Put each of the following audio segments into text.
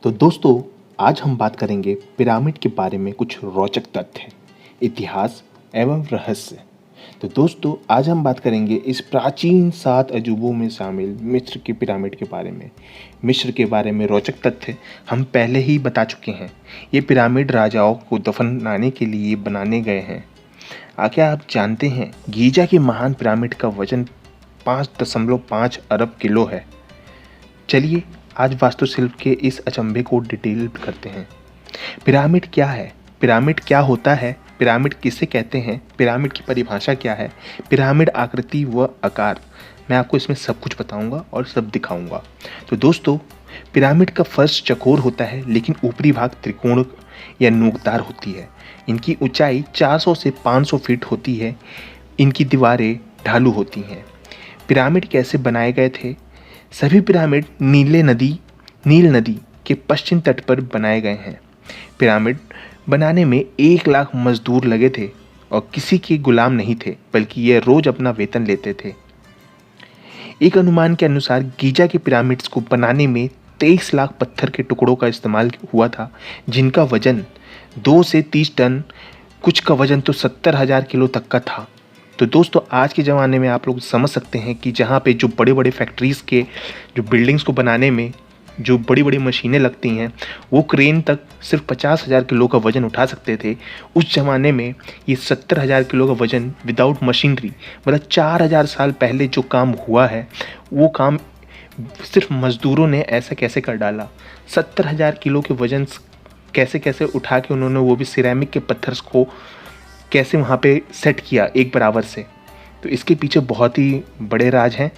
तो दोस्तों, आज हम बात करेंगे पिरामिड के बारे में कुछ रोचक तथ्य, इतिहास एवं रहस्य। तो दोस्तों, आज हम बात करेंगे इस प्राचीन 7 अजूबों में शामिल मिस्र के पिरामिड के बारे में। मिस्र के बारे में रोचक तथ्य हम पहले ही बता चुके हैं। ये पिरामिड राजाओं को दफनाने के लिए बनाने गए हैं। क्या आप जानते हैं गीजा के महान पिरामिड का वजन 5.5 अरब किलो है। चलिए आज वास्तुशिल्प के इस अचंभे को डिटेल करते हैं। पिरामिड क्या है, पिरामिड क्या होता है, पिरामिड किसे कहते हैं, पिरामिड की परिभाषा क्या है, पिरामिड आकृति व आकार, मैं आपको इसमें सब कुछ बताऊंगा और सब दिखाऊंगा। तो दोस्तों, पिरामिड का फर्श चौकोर होता है लेकिन ऊपरी भाग त्रिकोण या नोकदार होती है। इनकी ऊंचाई 400 से 500 फीट होती है। इनकी दीवारें ढालू होती हैं। पिरामिड कैसे बनाए गए थे? सभी पिरामिड नील नदी के पश्चिम तट पर बनाए गए हैं। पिरामिड बनाने में 1 लाख मजदूर लगे थे और किसी के गुलाम नहीं थे, बल्कि ये रोज अपना वेतन लेते थे। एक अनुमान के अनुसार गीजा के पिरामिड्स को बनाने में 23 लाख पत्थर के टुकड़ों का इस्तेमाल हुआ था, जिनका वजन 2 से 30 टन, कुछ का वजन तो 70,000 किलो तक का था। तो दोस्तों, आज के ज़माने में आप लोग समझ सकते हैं कि जहाँ पे जो बड़े बड़े फैक्ट्रीज़ के जो बिल्डिंग्स को बनाने में जो बड़ी बड़ी मशीनें लगती हैं, वो क्रेन तक सिर्फ 50,000 किलो का वज़न उठा सकते थे। उस ज़माने में ये 70,000 किलो का वज़न विदाउट मशीनरी, मतलब 4,000 साल पहले जो काम हुआ है, वो काम सिर्फ मज़दूरों ने ऐसे कैसे कर डाला। 70,000 किलो के वज़न कैसे कैसे उठा के उन्होंने वो भी सिरेमिक के पत्थर को कैसे वहाँ पे सेट किया एक बराबर से। तो इसके पीछे बहुत ही बड़े राज हैं।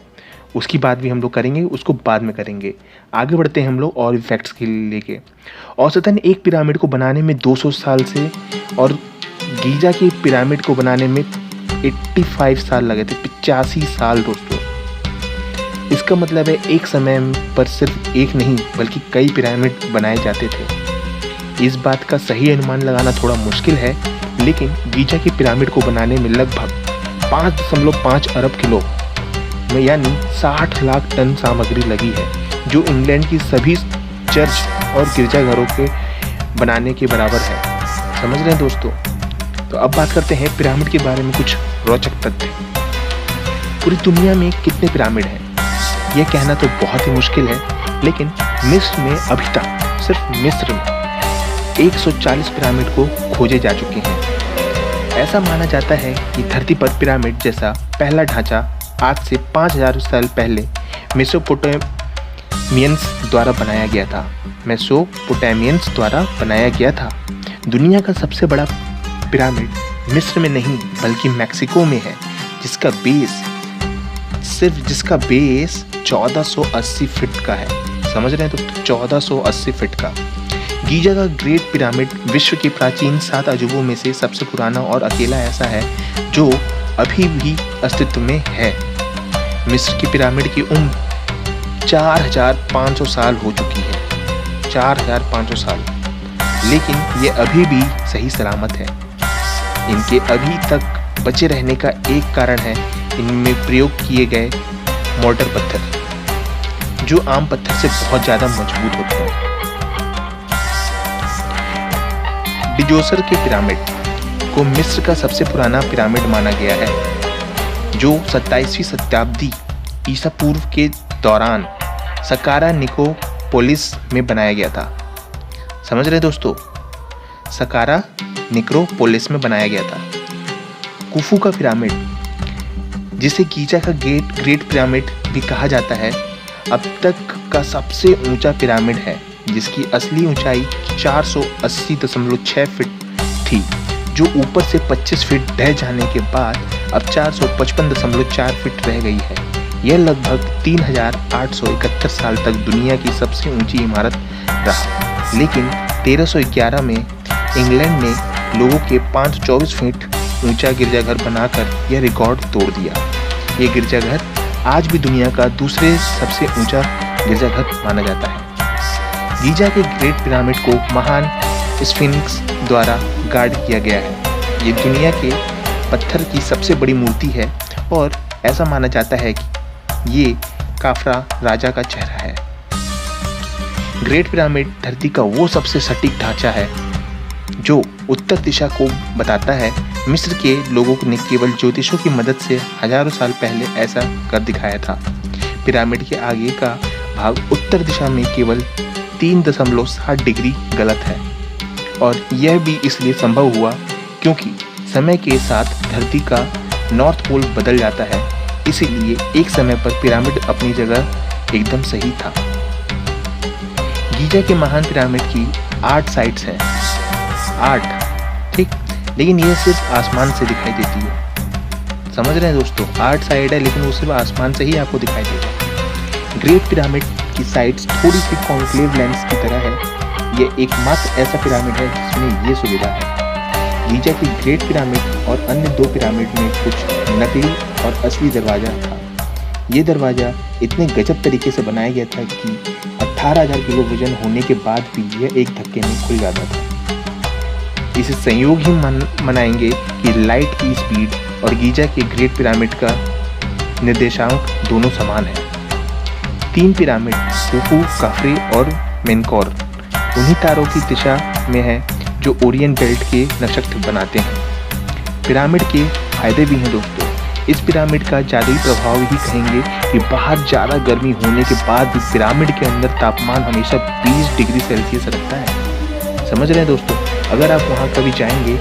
उसकी बात भी हम लोग करेंगे, उसको बाद में करेंगे। आगे बढ़ते हैं हम लोग और फैक्ट्स के लेके। औसतन एक पिरामिड को बनाने में 200 साल से और गीजा की पिरामिड को बनाने में 85 साल लगे थे। 85 साल दोस्तों। इसका मतलब है एक समय पर सिर्फ एक नहीं बल्कि कई पिरामिड बनाए जाते थे। इस बात का सही अनुमान लगाना थोड़ा मुश्किल है, लेकिन गीजा की पिरामिड को बनाने में लगभग 5.5 अरब किलो में यानी 60 लाख टन सामग्री लगी है, जो इंग्लैंड की सभी चर्च और गिरजाघरों के बनाने के बराबर है। समझ रहे हैं दोस्तों? तो अब बात करते हैं पिरामिड के बारे में कुछ रोचक तथ्य। पूरी दुनिया में कितने पिरामिड हैं यह कहना तो बहुत ही मुश्किल है, लेकिन मिस्र में अभी तक सिर्फ मिस्र में 140 पिरामिड को खोजे जा चुके हैं। ऐसा माना जाता है कि धरती पर पिरामिड जैसा पहला ढांचा आज से 5000 साल पहले मेसोपोटामियंस द्वारा बनाया गया था। दुनिया का सबसे बड़ा पिरामिड मिस्र में नहीं बल्कि मैक्सिको में है, जिसका बेस 1480 फीट का है। समझ रहे हैं? तो 1480 फीट का गीजा का ग्रेट पिरामिड विश्व के प्राचीन 7 अजूबों में से सबसे पुराना और अकेला ऐसा है जो अभी भी अस्तित्व में है। मिस्र की पिरामिड की उम्र 4500 साल हो चुकी है। 4500 साल, लेकिन ये अभी भी सही सलामत है। इनके अभी तक बचे रहने का एक कारण है इनमें प्रयोग किए गए मोर्टर पत्थर, जो आम पत्थर से बहुत ज़्यादा मजबूत होते हैं। डिजोसर के पिरामिड को मिस्र का सबसे पुराना पिरामिड माना गया है, जो 27वीं शताब्दी ईसा पूर्व के दौरान सकारा निकोपोलिस में बनाया गया था। समझ रहे दोस्तों? सकारा निकोपोलिस में बनाया गया था। कुफू का पिरामिड, जिसे गीजा का ग्रेट पिरामिड भी कहा जाता है, अब तक का सबसे ऊंचा पिरामिड है, जिसकी असली ऊंचाई 480.6 फीट थी, जो ऊपर से 25 फीट ढह जाने के बाद अब 455.4 फीट रह गई है। यह लगभग 3871 साल तक दुनिया की सबसे ऊंची इमारत रहा, लेकिन 1311 में इंग्लैंड ने लोगों के 524 फीट ऊंचा गिरजाघर बनाकर यह रिकॉर्ड तोड़ दिया। ये गिरजाघर आज भी दुनिया का दूसरे सबसे ऊंचा गिरजाघर माना जाता है। गीजा के ग्रेट पिरामिड को महान स्फिंक्स द्वारा गार्ड किया गया है। ये दुनिया के पत्थर की सबसे बड़ी मूर्ति है और ऐसा माना जाता है कि ये काफरा राजा का चेहरा है। ग्रेट पिरामिड धरती का वो सबसे सटीक ढांचा है जो उत्तर दिशा को बताता है। मिस्र के लोगों ने केवल ज्योतिषों की मदद से हजारों साल पहले ऐसा कर दिखाया था। पिरामिड के आगे का भाग उत्तर दिशा में केवल 3.7 डिग्री गलत है और यह भी इसलिए संभव हुआ क्योंकि समय के साथ धरती का नॉर्थ पोल बदल जाता है, इसीलिए एक समय पर पिरामिड अपनी जगह एकदम सही था। गीजा के महान पिरामिड की 8 साइड्स हैं, 8, ठीक, लेकिन यह सिर्फ आसमान से दिखाई देती है। समझ रहे हैं दोस्तों, 8 साइड है लेकिन वो सिर्फ आसमान से ही आपको दिखाई देगा। ग्रेट पिरामिड की साइड्स थोड़ी सी कॉन्क्लेव लेंस की तरह है। ये एकमात्र ऐसा पिरामिड है जिसमें ये सुविधा है। गीजा की ग्रेट पिरामिड और अन्य 2 पिरामिड में कुछ नकली और असली दरवाजा था। ये दरवाजा इतने गजब तरीके से बनाया गया था कि 18,000 किलो वजन होने के बाद भी यह एक धक्के में खुल जाता था। इसे संयोग ही मनाएंगे कि लाइट की स्पीड और गीजा के ग्रेट पिरामिड का निर्देशांक दोनों समान है। 3 पिरामिड खुफू, खफ्रे और मेनकौर उन्हीं तारों की दिशा में है जो ओरिएंट बेल्ट के नक्षत्र बनाते हैं। पिरामिड के फायदे भी हैं दोस्तों। इस पिरामिड का जादुई प्रभाव ही कहेंगे कि बाहर ज़्यादा गर्मी होने के बाद भी पिरामिड के अंदर तापमान हमेशा 20 डिग्री सेल्सियस रहता है। समझ रहे हैं दोस्तों, अगर आप वहाँ कभी जाएंगे,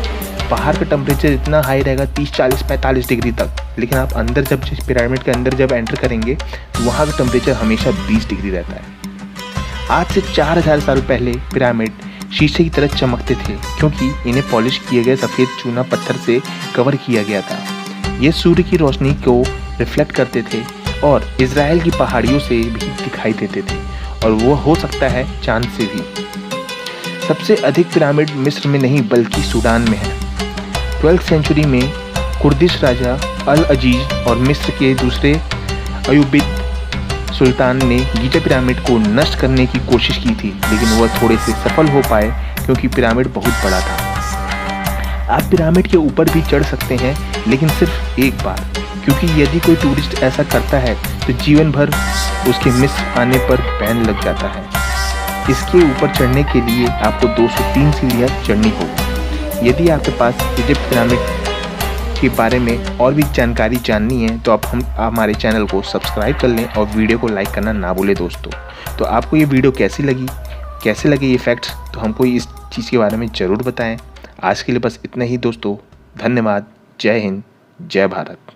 बाहर का टेम्परेचर इतना हाई रहेगा 30, 40, 45 डिग्री तक, लेकिन आप अंदर जब पिरामिड के अंदर जब एंटर करेंगे तो वहाँ का टेम्परेचर हमेशा 20 डिग्री रहता है। आज से 4000 साल पहले पिरामिड शीशे की तरह चमकते थे क्योंकि इन्हें पॉलिश किए गए सफ़ेद चूना पत्थर से कवर किया गया था। ये सूर्य की रोशनी को रिफ्लेक्ट करते थे और इजराइल की पहाड़ियों से भी दिखाई देते थे और वो हो सकता है चांद से भी। सबसे अधिक पिरामिड मिस्र में नहीं बल्कि सूडान में है। 12th सेंचुरी में कुर्दिश राजा अल अजीज और मिस्र के दूसरे अयूबिद सुल्तान ने गीजा पिरामिड को नष्ट करने की कोशिश की थी, लेकिन वह थोड़े से सफल हो पाए क्योंकि पिरामिड बहुत बड़ा था। आप पिरामिड के ऊपर भी चढ़ सकते हैं, लेकिन सिर्फ एक बार, क्योंकि यदि कोई टूरिस्ट ऐसा करता है तो जीवन भर उसके मिस्र आने पर बैन लग जाता है। इसके ऊपर चढ़ने के लिए आपको 203 सीढ़ियाँ चढ़नी होगी। यदि आपके पास इजिप्ट पिरामिड के बारे में और भी जानकारी जाननी है तो आप हमारे चैनल को सब्सक्राइब कर लें और वीडियो को लाइक करना ना भूलें दोस्तों। तो आपको ये वीडियो कैसे लगे ये फैक्ट्स, तो हमको इस चीज़ के बारे में ज़रूर बताएं। आज के लिए बस इतना ही दोस्तों, धन्यवाद। जय हिंद, जय भारत।